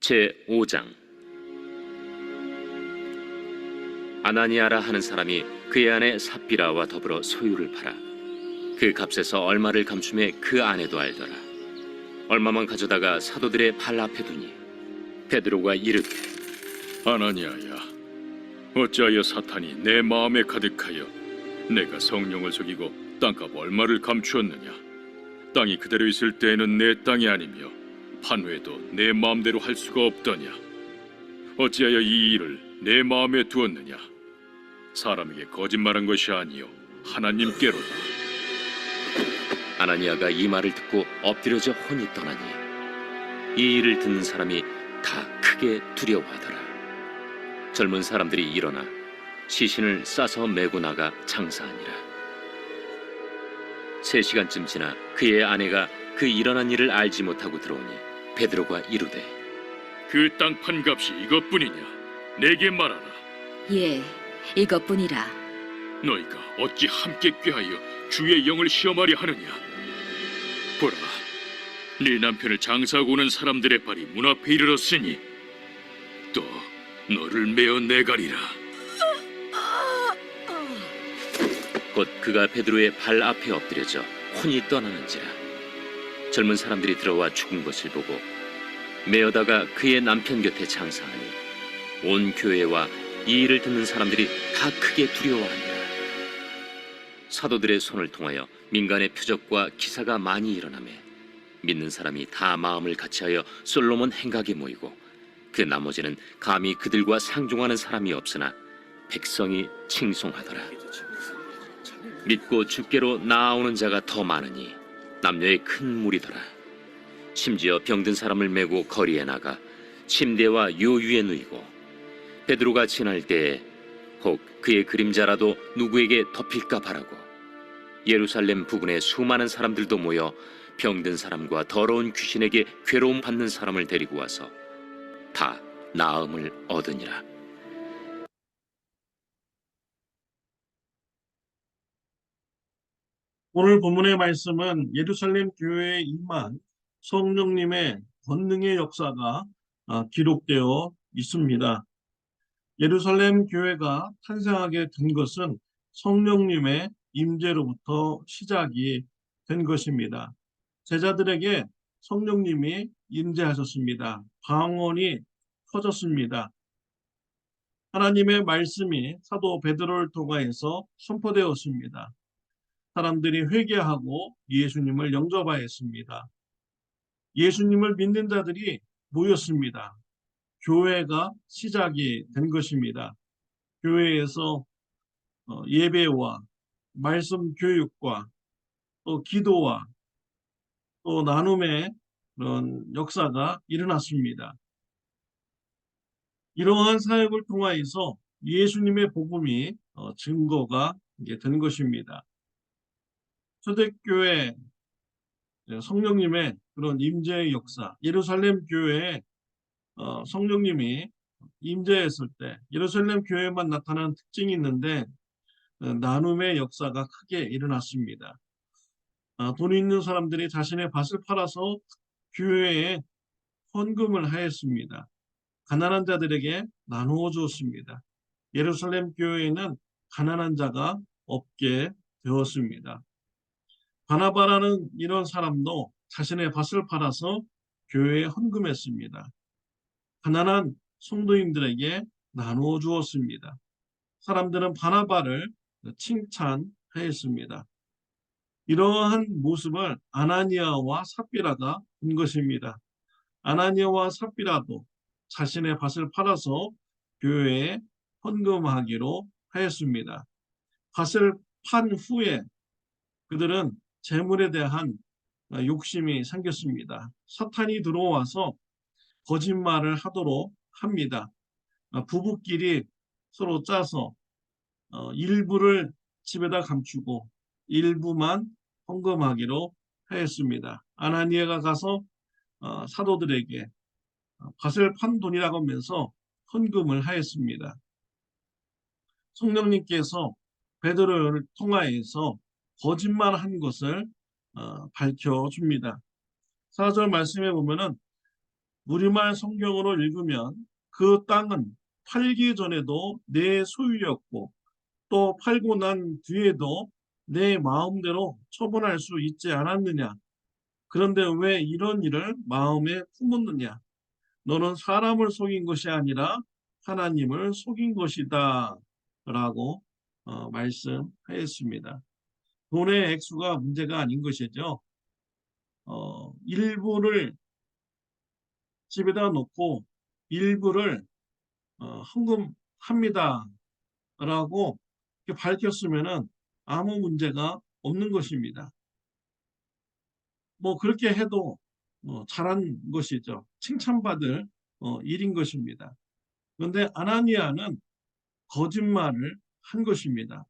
제5장. 아나니아라 하는 사람이 그의 아내 삽비라와 더불어 소유를 팔아 그 값에서 얼마를 감춤해 그 아내도 알더라. 얼마만 가져다가 사도들의 발 앞에 두니 베드로가 이르되, 아나니아야, 어찌하여 사탄이 내 마음에 가득하여 내가 성령을 속이고 땅값 얼마를 감추었느냐? 땅이 그대로 있을 때에는 내 땅이 아니며 판회도 내 마음대로 할 수가 없더냐? 어찌하여 이 일을 내 마음에 두었느냐? 사람에게 거짓말한 것이 아니요 하나님께로다. 아나니아가 이 말을 듣고 엎드려져 혼이 떠나니 이 일을 듣는 사람이 다 크게 두려워하더라. 젊은 사람들이 일어나 시신을 싸서 메고 나가 장사하니라. 3시간쯤 지나 그의 아내가 그 일어난 일을 알지 못하고 들어오니 베드로가 이르되, 그 땅 판 값이 이것뿐이냐? 내게 말하라. 예, 이것뿐이라. 너희가 어찌 함께 꾀하여 주의 영을 시험하려 하느냐? 보라, 네 남편을 장사하고 오는 사람들의 발이 문 앞에 이르렀으니 또 너를 메어 내가리라. 곧 그가 베드로의 발 앞에 엎드려져 혼이 떠나는지라. 젊은 사람들이 들어와 죽은 것을 보고 메어다가 그의 남편 곁에 장사하니 온 교회와 이 일을 듣는 사람들이 다 크게 두려워하니라. 사도들의 손을 통하여 민간의 표적과 기사가 많이 일어나매 믿는 사람이 다 마음을 같이하여 솔로몬 행각에 모이고 그 나머지는 감히 그들과 상종하는 사람이 없으나 백성이 칭송하더라. 믿고 주께로 나아오는 자가 더 많으니 남녀의 큰 무리더라. 심지어 병든 사람을 메고 거리에 나가 침대와 요유에 누이고 베드로가 지날 때에 혹 그의 그림자라도 누구에게 덮일까 바라고 예루살렘 부근에 수많은 사람들도 모여 병든 사람과 더러운 귀신에게 괴로움 받는 사람을 데리고 와서 다 나음을 얻으니라. 오늘 본문의 말씀은 예루살렘 교회에 임한 성령님의 권능의 역사가 기록되어 있습니다. 예루살렘 교회가 탄생하게 된 것은 성령님의 임재로부터 시작이 된 것입니다. 제자들에게 성령님이 임재하셨습니다. 방언이 터졌습니다. 하나님의 말씀이 사도 베드로를 통하여서 선포되었습니다. 사람들이 회개하고 예수님을 영접하였습니다. 예수님을 믿는 자들이 모였습니다. 교회가 시작이 된 것입니다. 교회에서 예배와 말씀 교육과 또 기도와 또 나눔의 그런 역사가 일어났습니다. 이러한 사역을 통하여서 예수님의 복음이 증거가 된 것입니다. 초대교회 성령님의 그런 임재의 역사, 예루살렘 교회에 성령님이 임재했을 때 예루살렘 교회만 나타나는 특징이 있는데 나눔의 역사가 크게 일어났습니다. 돈 있는 사람들이 자신의 밭을 팔아서 교회에 헌금을 하였습니다. 가난한 자들에게 나누어 주었습니다. 예루살렘 교회에는 가난한 자가 없게 되었습니다. 바나바라는 이런 사람도 자신의 밭을 팔아서 교회에 헌금했습니다. 가난한 성도인들에게 나누어 주었습니다. 사람들은 바나바를 칭찬하였습니다. 이러한 모습을 아나니아와 삽비라가 본 것입니다. 아나니아와 삽비라도 자신의 밭을 팔아서 교회에 헌금하기로 하였습니다. 밭을 판 후에 그들은 재물에 대한 욕심이 생겼습니다. 사탄이 들어와서 거짓말을 하도록 합니다. 부부끼리 서로 짜서 일부를 집에다 감추고 일부만 헌금하기로 하였습니다. 아나니아가 가서 사도들에게 밭을 판 돈이라고 하면서 헌금을 하였습니다. 성령님께서 베드로를 통하여서 거짓말한 것을 밝혀줍니다. 4절 말씀에 보면은 우리말 성경으로 읽으면 그 땅은 팔기 전에도 내 소유였고 또 팔고 난 뒤에도 내 마음대로 처분할 수 있지 않았느냐? 그런데 왜 이런 일을 마음에 품었느냐? 너는 사람을 속인 것이 아니라 하나님을 속인 것이다. 라고 말씀하였습니다. 돈의 액수가 문제가 아닌 것이죠. 일부를 집에다 놓고 일부를 헌금합니다. 라고 이렇게 밝혔으면은 아무 문제가 없는 것입니다. 뭐 그렇게 해도 잘한 것이죠. 칭찬받을 일인 것입니다. 그런데 아나니아는 거짓말을 한 것입니다.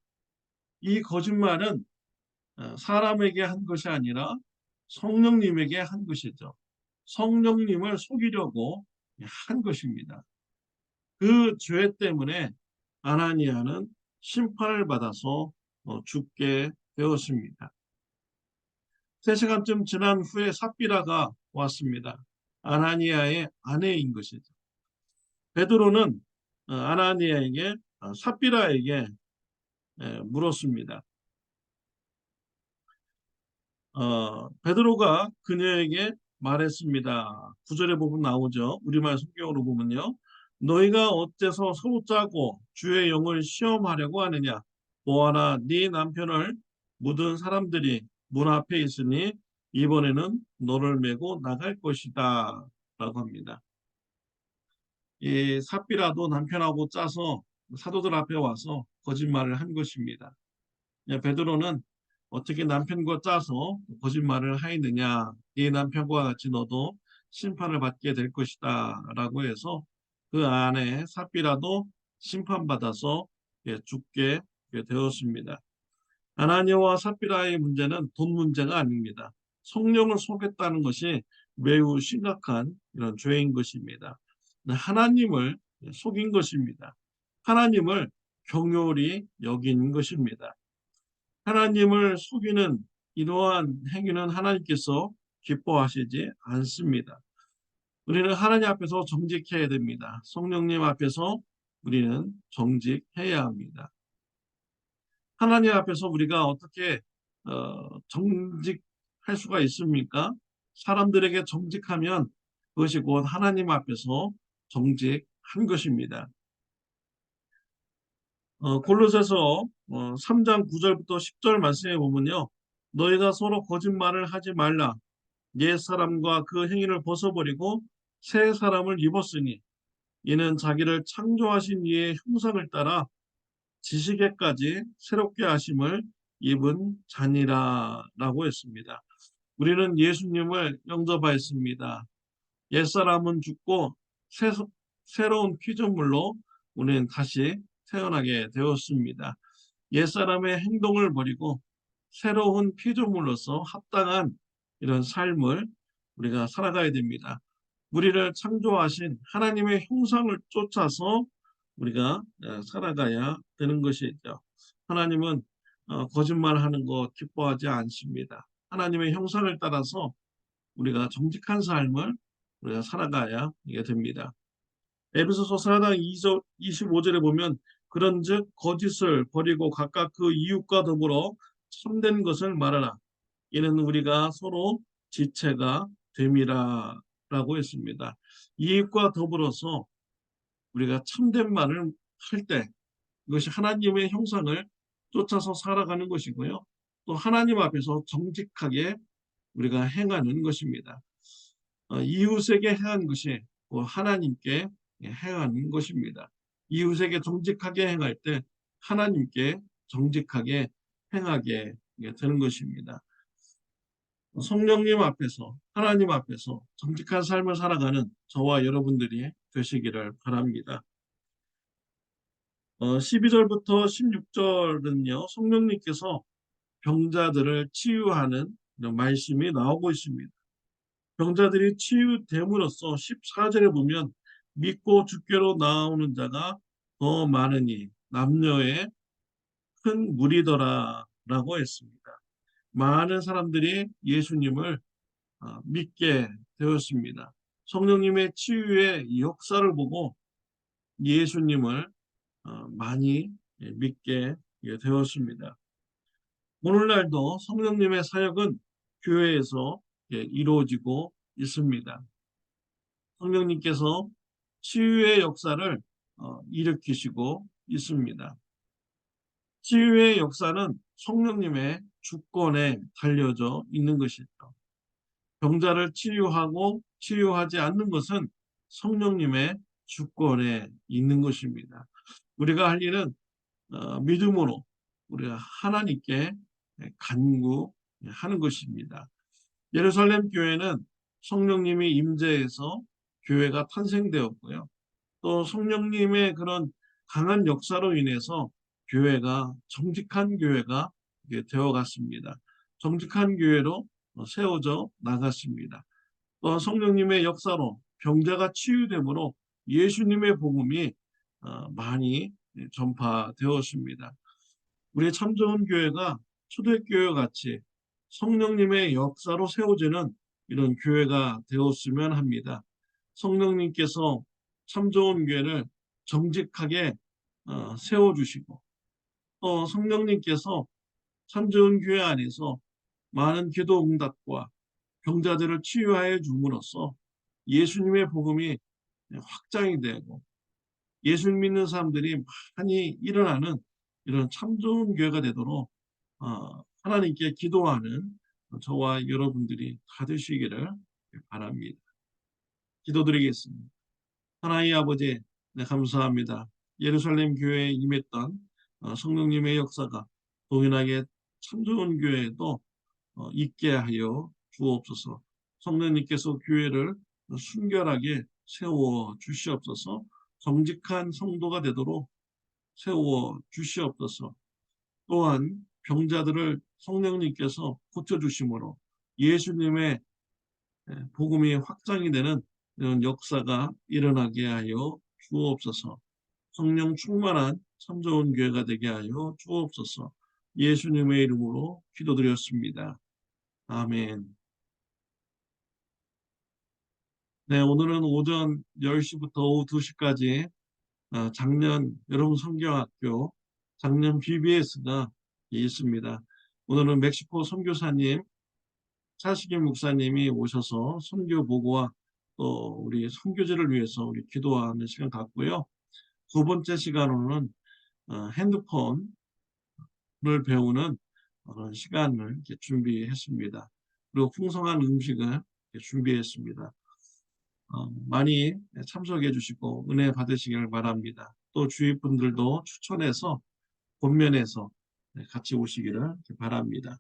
이 거짓말은 사람에게 한 것이 아니라 성령님에게 한 것이죠. 성령님을 속이려고 한 것입니다. 그 죄 때문에 아나니아는 심판을 받아서 죽게 되었습니다. 3시간쯤 지난 후에 삽비라가 왔습니다. 아나니아의 아내인 것이죠. 베드로는 아나니아에게 삽비라에게 물었습니다. 베드로가 그녀에게 말했습니다. 9절에 보면 나오죠. 우리말 성경으로 보면요. 너희가 어째서 서로 짜고 주의 영을 시험하려고 하느냐? 보아라, 네 남편을 묻은 사람들이 문 앞에 있으니 이번에는 너를 메고 나갈 것이다. 라고 합니다. 이 삽비라도 남편하고 짜서 사도들 앞에 와서 거짓말을 한 것입니다. 베드로는 어떻게 남편과 짜서 거짓말을 하였느냐? 네 남편과 같이 너도 심판을 받게 될 것이다. 라고 해서 그 아내 삽비라도 심판받아서 죽게 되었습니다. 아나니아와 삽비라의 문제는 돈 문제가 아닙니다. 성령을 속였다는 것이 매우 심각한 이런 죄인 것입니다. 하나님을 속인 것입니다. 하나님을 경솔히 여긴 것입니다. 하나님을 속이는 이러한 행위는 하나님께서 기뻐하시지 않습니다. 우리는 하나님 앞에서 정직해야 됩니다. 성령님 앞에서 우리는 정직해야 합니다. 하나님 앞에서 우리가 어떻게 정직할 수가 있습니까? 사람들에게 정직하면 그것이 곧 하나님 앞에서 정직한 것입니다. 골로새서 3장 9절부터 10절 말씀에 보면요. 너희가 서로 거짓말을 하지 말라. 옛 사람과 그 행위를 벗어버리고 새 사람을 입었으니 이는 자기를 창조하신 이의 형상을 따라 지식에까지 새롭게 하심을 입은 자니라 라고 했습니다. 우리는 예수님을 영접하였습니다. 옛사람은 죽고 새로운 피조물로 우리는 다시 태어나게 되었습니다. 옛사람의 행동을 버리고 새로운 피조물로서 합당한 이런 삶을 우리가 살아가야 됩니다. 우리를 창조하신 하나님의 형상을 쫓아서 우리가 살아가야 되는 것이죠. 하나님은 거짓말하는 거 기뻐하지 않습니다. 하나님의 형상을 따라서 우리가 정직한 삶을 우리가 살아가야 이게 됩니다. 에베소서 4장 25절에 보면 그런즉 거짓을 버리고 각각 그 이웃과 더불어 참된 것을 말하라. 이는 우리가 서로 지체가 됨이라 라고 했습니다. 이웃과 더불어서 우리가 참된 말을 할 때 이것이 하나님의 형상을 쫓아서 살아가는 것이고요. 또 하나님 앞에서 정직하게 우리가 행하는 것입니다. 이웃에게 행한 것이 하나님께 행하는 것입니다. 이웃에게 정직하게 행할 때 하나님께 정직하게 행하게 되는 것입니다. 성령님 앞에서 하나님 앞에서 정직한 삶을 살아가는 저와 여러분들이 되시기를 바랍니다. 12절부터 16절은요. 성령님께서 병자들을 치유하는 이런 말씀이 나오고 있습니다. 병자들이 치유됨으로써 14절에 보면 믿고 주께로 나오는 자가 더 많으니 남녀의 큰 무리더라 라고 했습니다. 많은 사람들이 예수님을 믿게 되었습니다. 성령님의 치유의 역사를 보고 예수님을 많이 믿게 되었습니다. 오늘날도 성령님의 사역은 교회에서 이루어지고 있습니다. 성령님께서 치유의 역사를 일으키시고 있습니다. 치유의 역사는 성령님의 주권에 달려져 있는 것이죠. 병자를 치유하고 치유하지 않는 것은 성령님의 주권에 있는 것입니다. 우리가 할 일은 믿음으로 우리가 하나님께 간구하는 것입니다. 예루살렘 교회는 성령님이 임재해서 교회가 탄생되었고요. 또 성령님의 그런 강한 역사로 인해서 교회가 정직한 교회가 되어갔습니다. 정직한 교회로 세워져 나갔습니다. 또 성령님의 역사로 병자가 치유되므로 예수님의 복음이 많이 전파되었습니다. 우리 참 좋은 교회가 초대교회 같이 성령님의 역사로 세워지는 이런 교회가 되었으면 합니다. 성령님께서 참 좋은 교회를 정직하게 세워주시고 또 성령님께서 참 좋은 교회 안에서 많은 기도 응답과 병자들을 치유하여 줌으로써 예수님의 복음이 확장이 되고 예수님 믿는 사람들이 많이 일어나는 이런 참 좋은 교회가 되도록 하나님께 기도하는 저와 여러분들이 다 되시기를 바랍니다. 기도드리겠습니다. 하나님 아버지, 네, 감사합니다. 예루살렘 교회에 임했던 성령님의 역사가 동일하게 참 좋은 교회에도 있게 하여 주옵소서. 성령님께서 교회를 순결하게 세워 주시옵소서. 정직한 성도가 되도록 세워 주시옵소서. 또한 병자들을 성령님께서 고쳐주심으로 예수님의 복음이 확장이 되는 이런 역사가 일어나게 하여 주옵소서. 성령 충만한 참 좋은 교회가 되게 하여 주옵소서. 예수님의 이름으로 기도드렸습니다. 아멘. 네, 오늘은 오전 10시부터 오후 2시까지 작년 여러분 성경학교 작년 BBS가 있습니다. 오늘은 멕시코 선교사님 차시김 목사님이 오셔서 선교 보고와 또 우리 선교제를 위해서 우리 기도하는 시간 갖고요. 두 번째 시간으로는 핸드폰을 배우는 그런 시간을 이렇게 준비했습니다. 그리고 풍성한 음식을 이렇게 준비했습니다. 많이 참석해 주시고 은혜 받으시길 바랍니다. 또 주위 분들도 추천해서 본면에서 같이 오시기를 바랍니다.